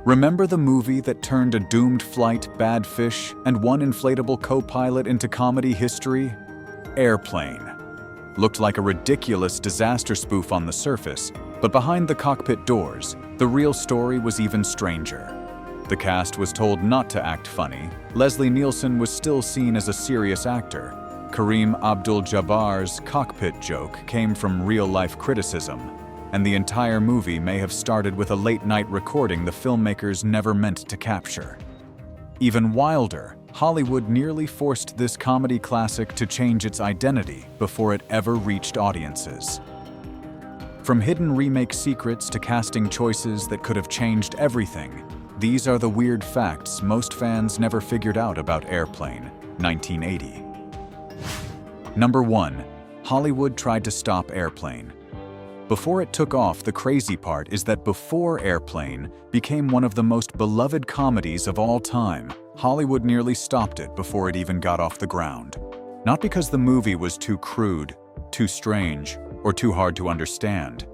Remember the movie that turned a doomed flight, bad fish, and one inflatable co-pilot into comedy history? Airplane. Looked like a ridiculous disaster spoof on the surface, but behind the cockpit doors, the real story was even stranger. The cast was told not to act funny. Leslie Nielsen was still seen as a serious actor. Kareem Abdul-Jabbar's cockpit joke came from real-life criticism, and the entire movie may have started with a late-night recording the filmmakers never meant to capture. Even wilder, Hollywood nearly forced this comedy classic to change its identity before it ever reached audiences. From hidden remake secrets to casting choices that could have changed everything, these are the weird facts most fans never figured out about Airplane, 1980. Number 1. Hollywood tried to stop Airplane. Before it took off, the crazy part is that before Airplane became one of the most beloved comedies of all time, Hollywood nearly stopped it before it even got off the ground. Not because the movie was too crude, too strange, or too hard to understand,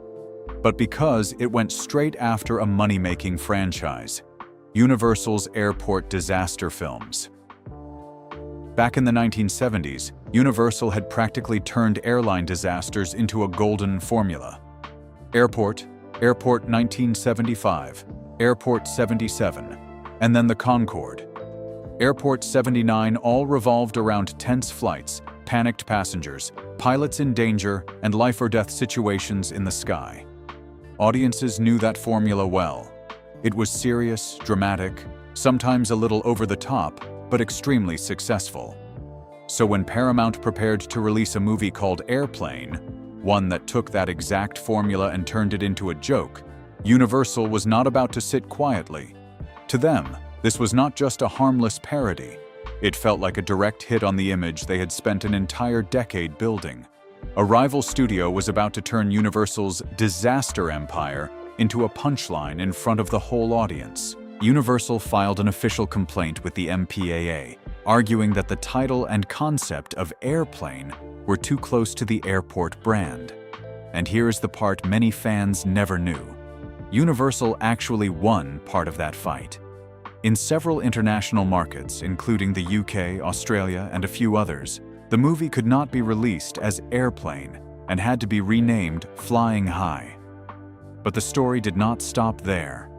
but because it went straight after a money-making franchise, Universal's airport disaster films. Back in the 1970s, Universal had practically turned airline disasters into a golden formula. Airport 1975, Airport 77, and then the Concorde. Airport 79 all revolved around tense flights, panicked passengers, pilots in danger, and life-or-death situations in the sky. Audiences knew that formula well. It was serious, dramatic, sometimes a little over the top, but extremely successful. So when Paramount prepared to release a movie called Airplane, one that took that exact formula and turned it into a joke, Universal was not about to sit quietly. To them, this was not just a harmless parody. It felt like a direct hit on the image they had spent an entire decade building. A rival studio was about to turn Universal's disaster empire into a punchline in front of the whole audience. Universal filed an official complaint with the MPAA, arguing that the title and concept of Airplane were too close to the airport brand. And here's the part many fans never knew. Universal actually won part of that fight. In several international markets, including the UK, Australia, and a few others, the movie could not be released as Airplane and had to be renamed Flying High. But the story did not stop there.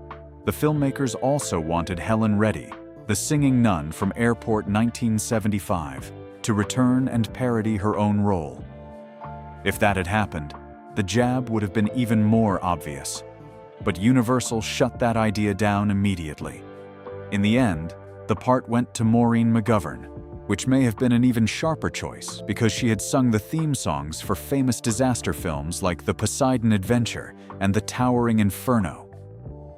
The filmmakers also wanted Helen Reddy, the singing nun from Airport 1975, to return and parody her own role. If that had happened, the jab would have been even more obvious. But Universal shut that idea down immediately. In the end, the part went to Maureen McGovern, which may have been an even sharper choice because she had sung the theme songs for famous disaster films like The Poseidon Adventure and The Towering Inferno.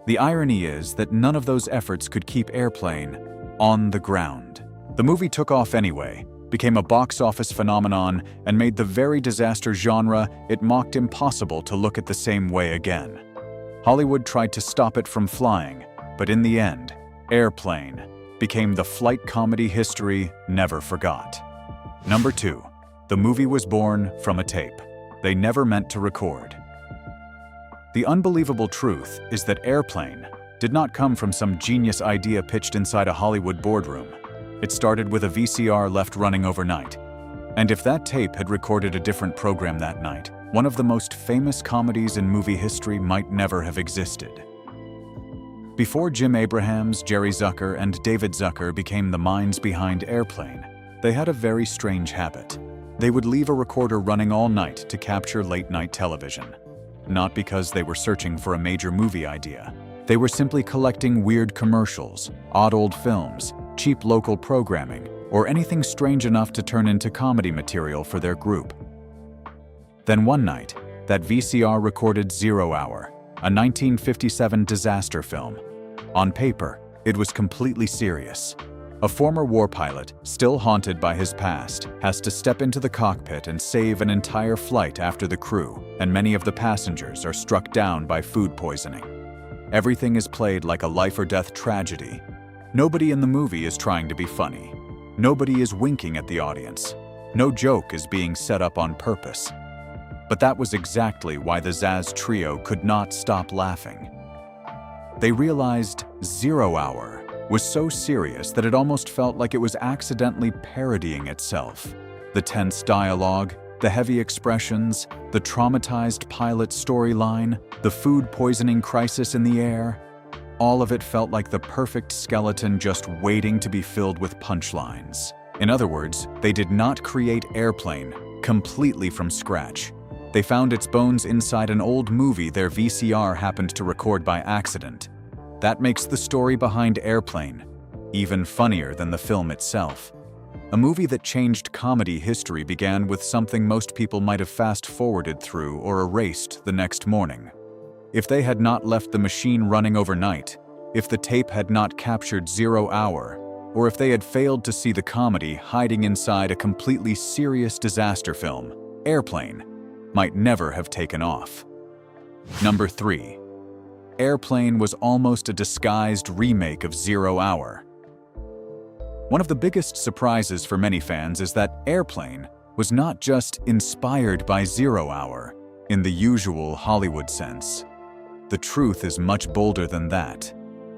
The irony is that none of those efforts could keep Airplane on the ground. The movie took off anyway, became a box office phenomenon, and made the very disaster genre it mocked impossible to look at the same way again. Hollywood tried to stop it from flying, but in the end, Airplane became the flight comedy history never forgot. Number 2. The movie was born from a tape they never meant to record. The unbelievable truth is that Airplane did not come from some genius idea pitched inside a Hollywood boardroom. It started with a VCR left running overnight. And if that tape had recorded a different program that night, one of the most famous comedies in movie history might never have existed. Before Jim Abrahams, Jerry Zucker, and David Zucker became the minds behind Airplane, they had a very strange habit. They would leave a recorder running all night to capture late-night television. Not because they were searching for a major movie idea. They were simply collecting weird commercials, odd old films, cheap local programming, or anything strange enough to turn into comedy material for their group. Then one night, that VCR recorded Zero Hour, a 1957 disaster film. On paper, it was completely serious. A former war pilot, still haunted by his past, has to step into the cockpit and save an entire flight after the crew, and many of the passengers are struck down by food poisoning. Everything is played like a life-or-death tragedy. Nobody in the movie is trying to be funny. Nobody is winking at the audience. No joke is being set up on purpose. But that was exactly why the Zaz trio could not stop laughing. They realized 0 Hour was so serious that it almost felt like it was accidentally parodying itself. The tense dialogue, the heavy expressions, the traumatized pilot storyline, the food poisoning crisis in the air, all of it felt like the perfect skeleton just waiting to be filled with punchlines. In other words, they did not create Airplane completely from scratch. They found its bones inside an old movie their VCR happened to record by accident. That makes the story behind Airplane even funnier than the film itself. A movie that changed comedy history began with something most people might have fast-forwarded through or erased the next morning. If they had not left the machine running overnight, if the tape had not captured 0 Hour, or if they had failed to see the comedy hiding inside a completely serious disaster film, Airplane might never have taken off. Number 3. Airplane was almost a disguised remake of 0 Hour. One of the biggest surprises for many fans is that Airplane was not just inspired by 0 Hour in the usual Hollywood sense. The truth is much bolder than that.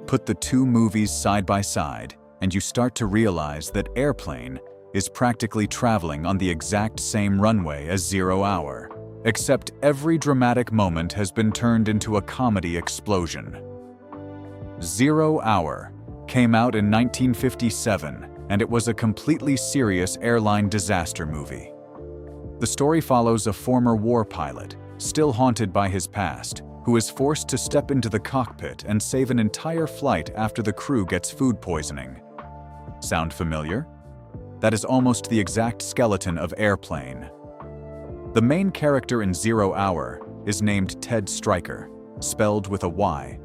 Put the two movies side by side, and you start to realize that Airplane is practically traveling on the exact same runway as 0 Hour, except every dramatic moment has been turned into a comedy explosion. 0 Hour came out in 1957, and it was a completely serious airline disaster movie. The story follows a former war pilot, still haunted by his past, who is forced to step into the cockpit and save an entire flight after the crew gets food poisoning. Sound familiar? That is almost the exact skeleton of Airplane. The main character in 0 Hour is named Ted Stryker, spelled with a Y.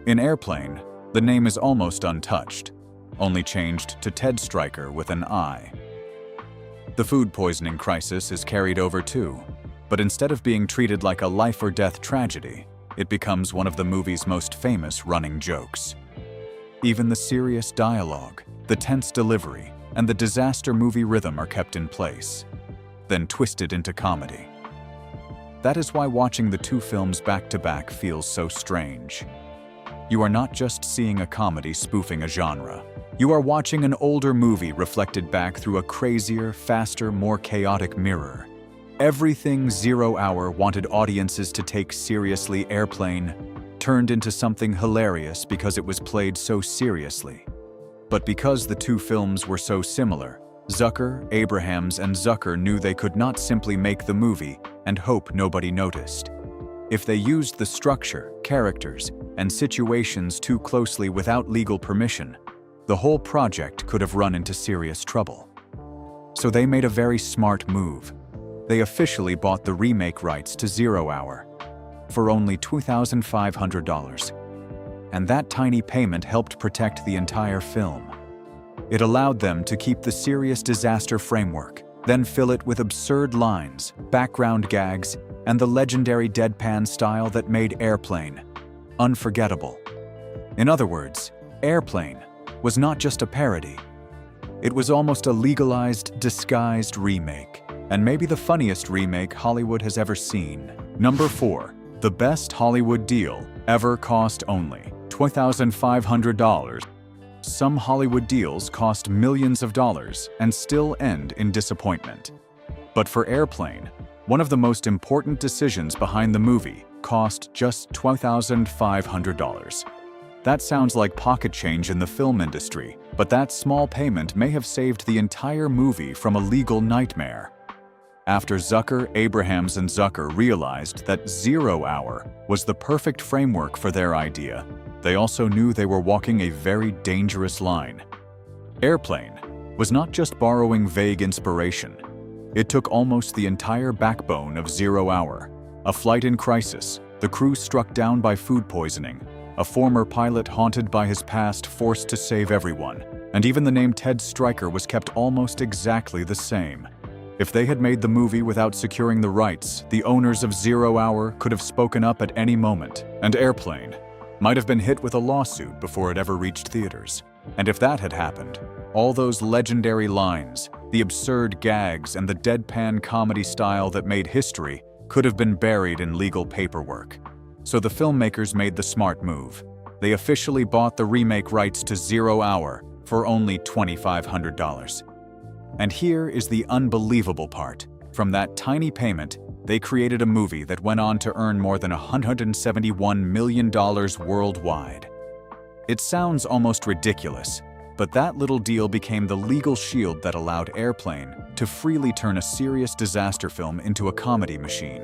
In Airplane, the name is almost untouched, only changed to Ted Stryker with an I. The food poisoning crisis is carried over too, but instead of being treated like a life-or-death tragedy, it becomes one of the movie's most famous running jokes. Even the serious dialogue, the tense delivery, and the disaster movie rhythm are kept in place, then twisted into comedy. That is why watching the two films back-to-back feels so strange. You are not just seeing a comedy spoofing a genre. You are watching an older movie reflected back through a crazier, faster, more chaotic mirror. Everything 0 Hour wanted audiences to take seriously, Airplane turned into something hilarious because it was played so seriously. But because the two films were so similar, Zucker, Abrahams, and Zucker knew they could not simply make the movie and hope nobody noticed. If they used the structure, characters, and situations too closely without legal permission, the whole project could have run into serious trouble. So they made a very smart move. They officially bought the remake rights to 0 Hour for only $2,500. And that tiny payment helped protect the entire film. It allowed them to keep the serious disaster framework, then fill it with absurd lines, background gags, and the legendary deadpan style that made Airplane unforgettable. In other words, Airplane was not just a parody. It was almost a legalized, disguised remake, and maybe the funniest remake Hollywood has ever seen. Number 4. The best Hollywood deal ever cost only $2,500. Some Hollywood deals cost millions of dollars and still end in disappointment. But for Airplane, one of the most important decisions behind the movie cost just $2,500. That sounds like pocket change in the film industry, but that small payment may have saved the entire movie from a legal nightmare. After Zucker, Abrahams, and Zucker realized that 0 Hour was the perfect framework for their idea, they also knew they were walking a very dangerous line. Airplane was not just borrowing vague inspiration. It took almost the entire backbone of 0 Hour. A flight in crisis, the crew struck down by food poisoning, a former pilot haunted by his past forced to save everyone, and even the name Ted Stryker was kept almost exactly the same. If they had made the movie without securing the rights, the owners of 0 Hour could have spoken up at any moment, and Airplane might have been hit with a lawsuit before it ever reached theaters. And if that had happened, all those legendary lines, the absurd gags, and the deadpan comedy style that made history could have been buried in legal paperwork. So the filmmakers made the smart move. they officially bought the remake rights to 0 Hour for only $2,500. And here is the unbelievable part. From that tiny payment, they created a movie that went on to earn more than $171 million worldwide. It sounds almost ridiculous, but that little deal became the legal shield that allowed Airplane to freely turn a serious disaster film into a comedy machine.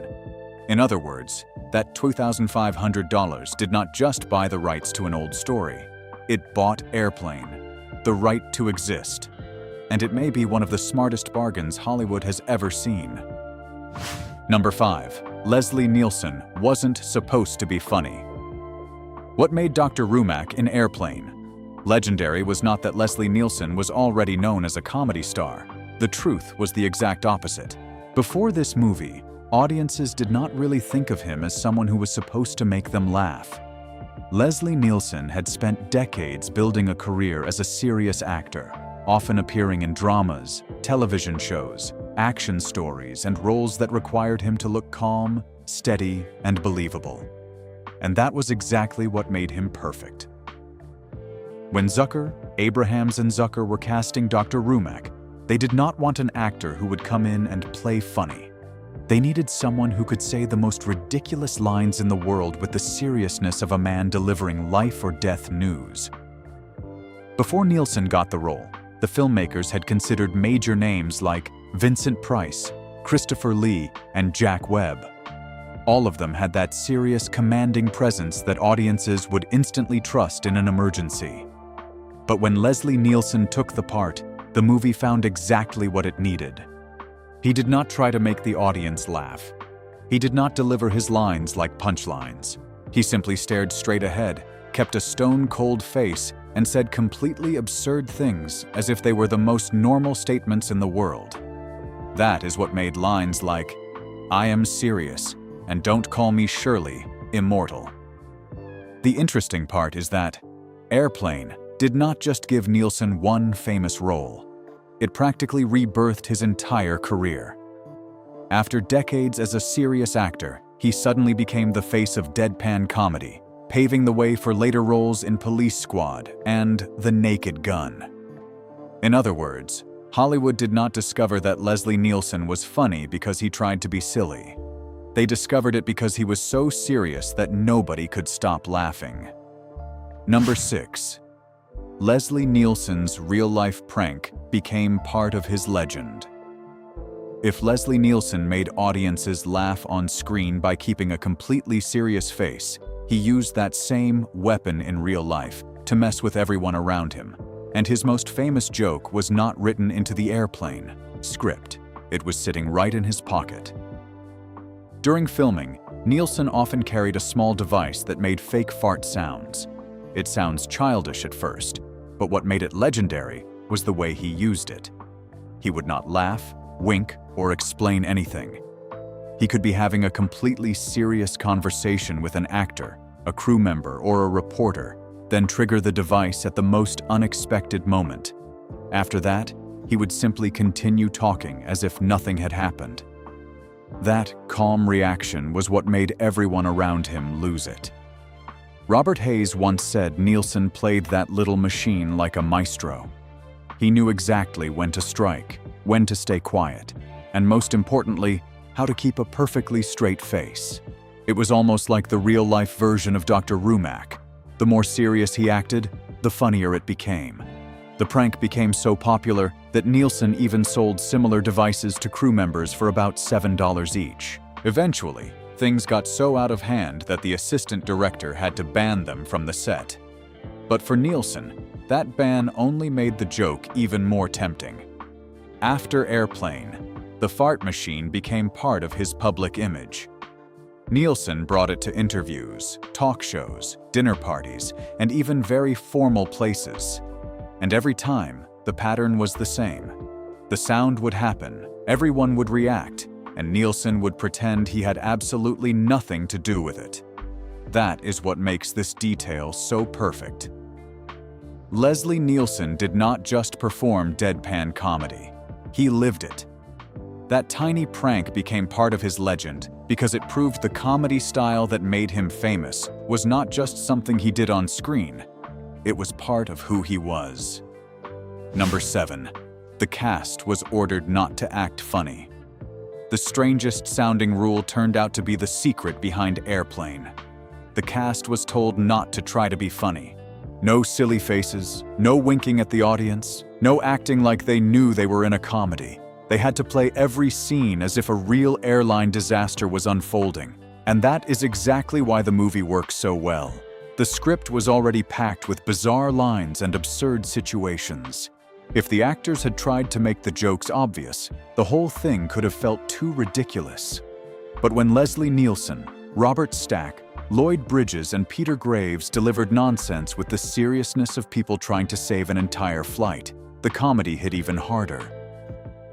In other words, that $2,500 did not just buy the rights to an old story. It bought Airplane, the right to exist. And it may be one of the smartest bargains Hollywood has ever seen. Number 5. Leslie Nielsen wasn't supposed to be funny. What made Dr. Rumack in Airplane legendary was not that Leslie Nielsen was already known as a comedy star. The truth was the exact opposite. Before this movie, audiences did not really think of him as someone who was supposed to make them laugh. Leslie Nielsen had spent decades building a career as a serious actor, often appearing in dramas, television shows, action stories, and roles that required him to look calm, steady, and believable. And that was exactly what made him perfect. When Zucker, Abrahams and Zucker were casting Dr. Rumack, they did not want an actor who would come in and play funny. They needed someone who could say the most ridiculous lines in the world with the seriousness of a man delivering life or death news. Before Nielsen got the role, the filmmakers had considered major names like Vincent Price, Christopher Lee, and Jack Webb. All of them had that serious, commanding presence that audiences would instantly trust in an emergency. But when Leslie Nielsen took the part, the movie found exactly what it needed. He did not try to make the audience laugh. He did not deliver his lines like punchlines. He simply stared straight ahead, kept a stone-cold face, and said completely absurd things as if they were the most normal statements in the world. That is what made lines like, "I am serious, and don't call me Shirley," immortal. The interesting part is that Airplane did not just give Nielsen one famous role. It practically rebirthed his entire career. After decades as a serious actor, he suddenly became the face of deadpan comedy, paving the way for later roles in Police Squad and The Naked Gun. In other words, Hollywood did not discover that Leslie Nielsen was funny because he tried to be silly. They discovered it because he was so serious that nobody could stop laughing. Number 6. Leslie Nielsen's real-life prank became part of his legend. If Leslie Nielsen made audiences laugh on screen by keeping a completely serious face, he used that same weapon in real life to mess with everyone around him. And his most famous joke was not written into the Airplane script. It was sitting right in his pocket. During filming, Nielsen often carried a small device that made fake fart sounds. It sounds childish at first, but what made it legendary was the way he used it. He would not laugh, wink, or explain anything. He could be having a completely serious conversation with an actor, a crew member, or a reporter, then trigger the device at the most unexpected moment. After that, he would simply continue talking as if nothing had happened. That calm reaction was what made everyone around him lose it. Robert Hayes once said Nielsen played that little machine like a maestro. He knew exactly when to strike, when to stay quiet, and most importantly, how to keep a perfectly straight face. It was almost like the real-life version of Dr. Rumack. The more serious he acted, the funnier it became. The prank became so popular that Nielsen even sold similar devices to crew members for about $7 each. Eventually, things got so out of hand that the assistant director had to ban them from the set. But for Nielsen, that ban only made the joke even more tempting. After Airplane, the fart machine became part of his public image. Nielsen brought it to interviews, talk shows, dinner parties, and even very formal places. And every time, the pattern was the same. The sound would happen, everyone would react, and Nielsen would pretend he had absolutely nothing to do with it. That is what makes this detail so perfect. Leslie Nielsen did not just perform deadpan comedy. He lived it. That tiny prank became part of his legend, because it proved the comedy style that made him famous was not just something he did on screen, it was part of who he was. Number 7. The cast was ordered not to act funny. The strangest sounding rule turned out to be the secret behind Airplane. The cast was told not to try to be funny. No silly faces, no winking at the audience, no acting like they knew they were in a comedy. They had to play every scene as if a real airline disaster was unfolding. And that is exactly why the movie works so well. The script was already packed with bizarre lines and absurd situations. If the actors had tried to make the jokes obvious, the whole thing could have felt too ridiculous. But when Leslie Nielsen, Robert Stack, Lloyd Bridges, and Peter Graves delivered nonsense with the seriousness of people trying to save an entire flight, the comedy hit even harder.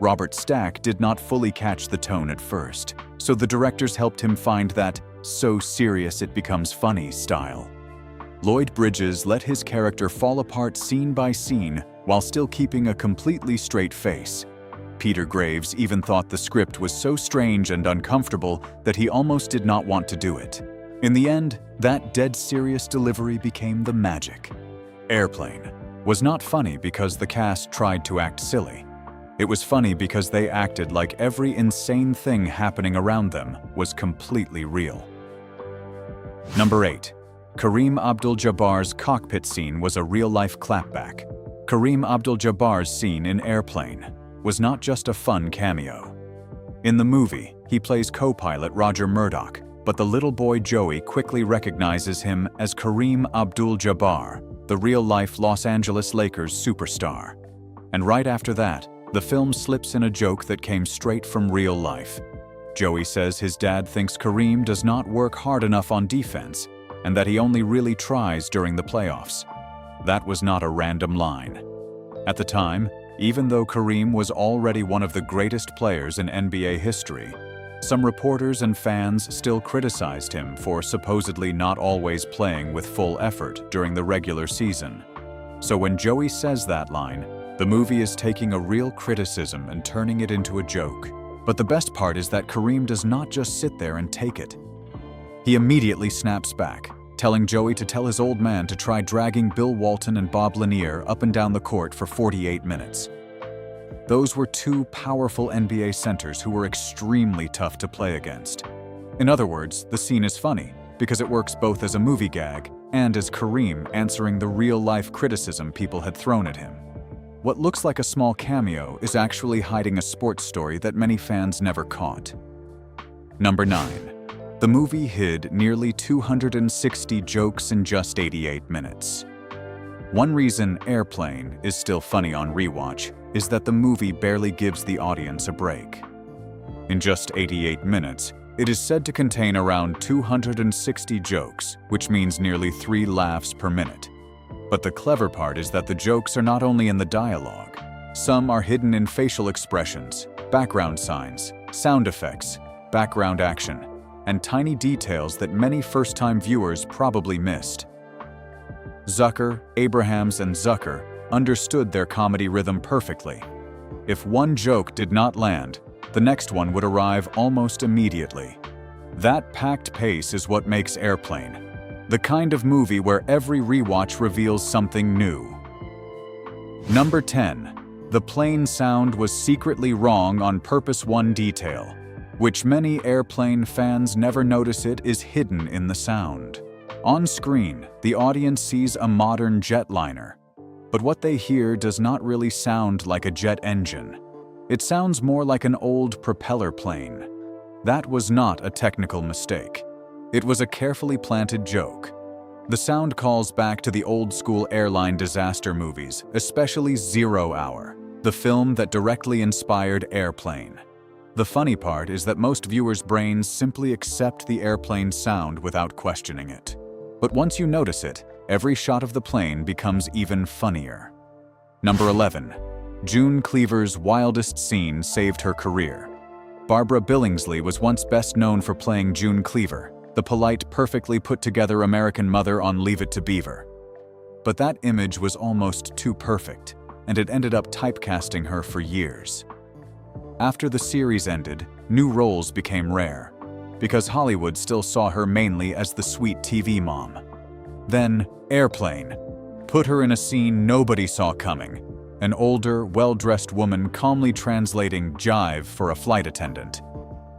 Robert Stack did not fully catch the tone at first, so the directors helped him find that "so serious it becomes funny" style. Lloyd Bridges let his character fall apart scene by scene while still keeping a completely straight face. Peter Graves even thought the script was so strange and uncomfortable that he almost did not want to do it. In the end, that dead serious delivery became the magic. Airplane was not funny because the cast tried to act silly. It was funny because they acted like every insane thing happening around them was completely real. Number 8. Kareem Abdul-Jabbar's cockpit scene was a real-life clapback. Kareem Abdul-Jabbar's scene in Airplane was not just a fun cameo. In the movie, he plays co-pilot Roger Murdoch, but the little boy Joey quickly recognizes him as Kareem Abdul-Jabbar, the real-life Los Angeles Lakers superstar. And right after that, the film slips in a joke that came straight from real life. Joey says his dad thinks Kareem does not work hard enough on defense and that he only really tries during the playoffs. That was not a random line. At the time, even though Kareem was already one of the greatest players in NBA history, some reporters and fans still criticized him for supposedly not always playing with full effort during the regular season. So when Joey says that line, the movie is taking a real criticism and turning it into a joke. But the best part is that Kareem does not just sit there and take it. He immediately snaps back, telling Joey to tell his old man to try dragging Bill Walton and Bob Lanier up and down the court for 48 minutes. Those were two powerful NBA centers who were extremely tough to play against. In other words, the scene is funny because it works both as a movie gag and as Kareem answering the real-life criticism people had thrown at him. What looks like a small cameo is actually hiding a sports story that many fans never caught. Number 9. The movie hid nearly 260 jokes in just 88 minutes. One reason Airplane is still funny on rewatch is that the movie barely gives the audience a break. In just 88 minutes, it is said to contain around 260 jokes, which means nearly 3 laughs per minute. But the clever part is that the jokes are not only in the dialogue. Some are hidden in facial expressions, background signs, sound effects, background action, and tiny details that many first-time viewers probably missed. Zucker, Abrahams, and Zucker understood their comedy rhythm perfectly. If one joke did not land, the next one would arrive almost immediately. That packed pace is what makes Airplane the kind of movie where every rewatch reveals something new. Number 10. The plane sound was secretly wrong on purpose. One detail, which many Airplane fans never notice it, is hidden in the sound. On screen, the audience sees a modern jetliner, but what they hear does not really sound like a jet engine. It sounds more like an old propeller plane. That was not a technical mistake. It was a carefully planted joke. The sound calls back to the old-school airline disaster movies, especially 0 Hour, the film that directly inspired Airplane. The funny part is that most viewers' brains simply accept the airplane sound without questioning it. But once you notice it, every shot of the plane becomes even funnier. Number 11. June Cleaver's wildest scene saved her career. Barbara Billingsley was once best known for playing June Cleaver, the polite, perfectly put-together American mother on Leave It to Beaver. But that image was almost too perfect, and it ended up typecasting her for years. After the series ended, new roles became rare. because Hollywood still saw her mainly as the sweet TV mom. Then, Airplane. Put her in a scene nobody saw coming. An older, well-dressed woman calmly translating jive for a flight attendant.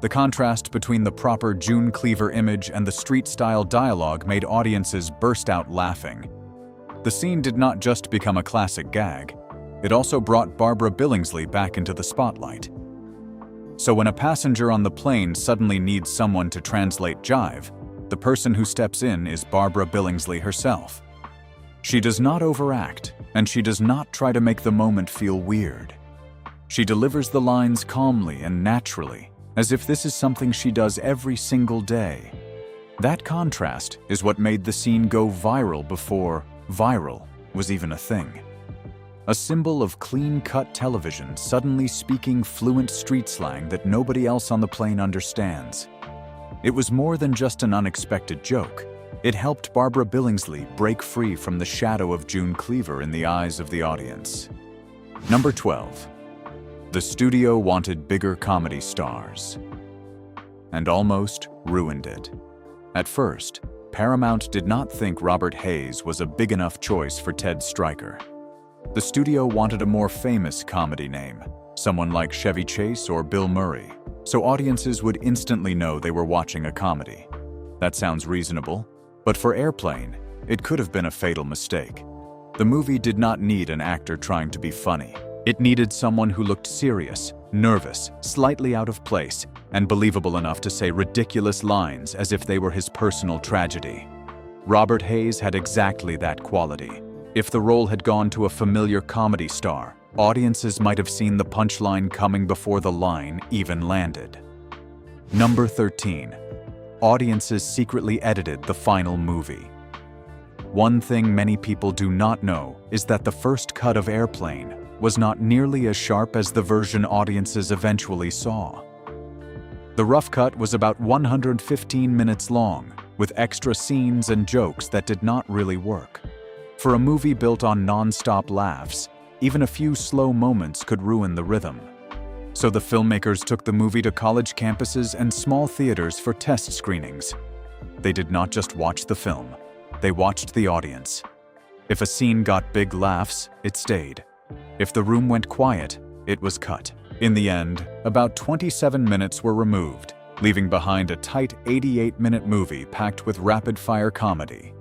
The contrast between the proper June Cleaver image and the street-style dialogue made audiences burst out laughing. The scene did not just become a classic gag, it also brought Barbara Billingsley back into the spotlight. So when a passenger on the plane suddenly needs someone to translate jive, the person who steps in is Barbara Billingsley herself. She does not overact, and she does not try to make the moment feel weird. She delivers the lines calmly and naturally, as if this is something she does every single day. That contrast is what made the scene go viral before viral was even a thing. A symbol of clean-cut television suddenly speaking fluent street slang that nobody else on the plane understands. It was more than just an unexpected joke. It helped Barbara Billingsley break free from the shadow of June Cleaver in the eyes of the audience. Number 12. The studio wanted bigger comedy stars. And almost ruined it. At first, Paramount did not think Robert Hays was a big enough choice for Ted Stryker. The studio wanted a more famous comedy name, someone like Chevy Chase or Bill Murray, so audiences would instantly know they were watching a comedy. That sounds reasonable, but for Airplane, it could have been a fatal mistake. The movie did not need an actor trying to be funny. It needed someone who looked serious, nervous, slightly out of place, and believable enough to say ridiculous lines as if they were his personal tragedy. Robert Hays had exactly that quality. If the role had gone to a familiar comedy star, audiences might have seen the punchline coming before the line even landed. Number 13. Audiences secretly edited the final movie. One thing many people do not know is that the first cut of Airplane was not nearly as sharp as the version audiences eventually saw. The rough cut was about 115 minutes long, with extra scenes and jokes that did not really work. For a movie built on non-stop laughs, even a few slow moments could ruin the rhythm. So the filmmakers took the movie to college campuses and small theaters for test screenings. They did not just watch the film, they watched the audience. If a scene got big laughs, it stayed. If the room went quiet, it was cut. In the end, about 27 minutes were removed, leaving behind a tight 88-minute movie packed with rapid-fire comedy.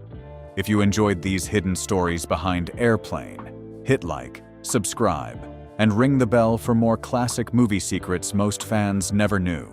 If you enjoyed these hidden stories behind Airplane, hit like, subscribe, and ring the bell for more classic movie secrets most fans never knew.